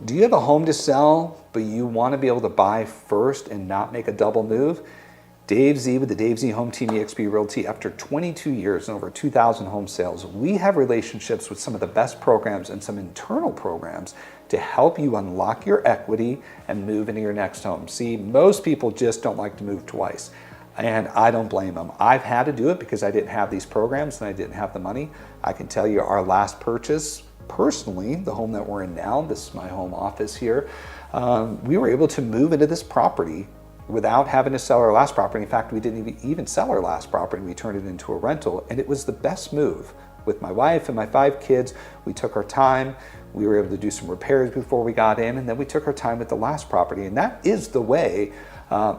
Do you have a home to sell, but you want to be able to buy first and not make a double move? Dave Z with the Dave Z Home Team eXp Realty. After 22 years and over 2,000 home sales, we have relationships with some of the best programs and some internal programs to help you unlock your equity and move into your next home. See, most people just don't like to move twice, and I don't blame them. I've had to do it because I didn't have these programs and I didn't have the money. I can tell you our last purchase, personally, the home that we're in now, this is my home office here, we were able to move into this property without having to sell our last property. In fact, we didn't even sell our last property. We turned it into a rental, and it was the best move. With my wife and my 5 kids, we took our time. We were able to do some repairs before we got in, and then we took our time with the last property. And that is the way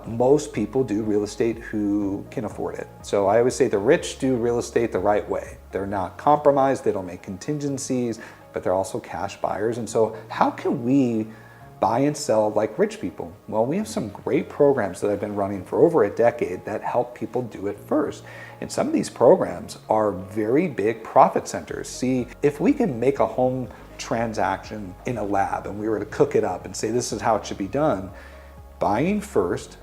most people do real estate who can afford it. So I always say the rich do real estate the right way. They're not compromised, they don't make contingencies, but they're also cash buyers. And so how can we buy and sell like rich people? Well, we have some great programs that I've been running for over a decade that help people do it first. And some of these programs are very big profit centers. See, if we can make a home transaction in a lab and we were to cook it up and say this is how it should be done, buying first,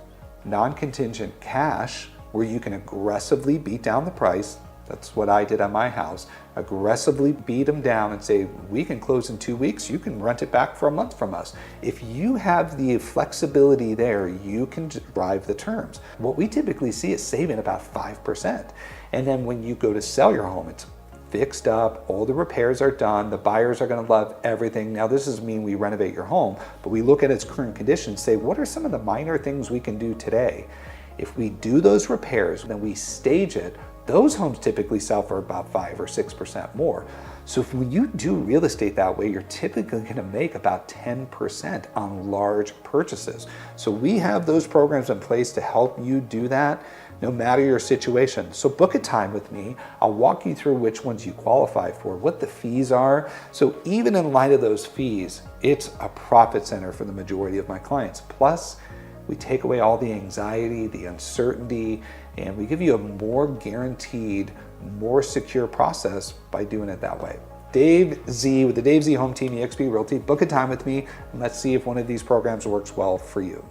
non-contingent cash, where you can aggressively beat down the price. That's what I did on my house. Aggressively beat them down and say, we can close in 2 weeks, you can rent it back for a month from us. If you have the flexibility there, you can drive the terms. What we typically see is saving about 5%. And then when you go to sell your home, it's fixed up, all the repairs are done, the buyers are gonna love everything. Now this doesn't mean we renovate your home, but we look at its current condition, say, what are some of the minor things we can do today? If we do those repairs, then we stage it, those homes typically sell for about 5 or 6% more. So when you do real estate that way, you're typically gonna make about 10% on large purchases. So we have those programs in place to help you do that no matter your situation. So book a time with me. I'll walk you through which ones you qualify for, what the fees are. So even in light of those fees, it's a profit center for the majority of my clients. Plus, we take away all the anxiety, the uncertainty, and we give you a more guaranteed, more secure process by doing it that way. Dave Z with the Dave Z Home Team eXp Realty. Book a time with me and let's see if one of these programs works well for you.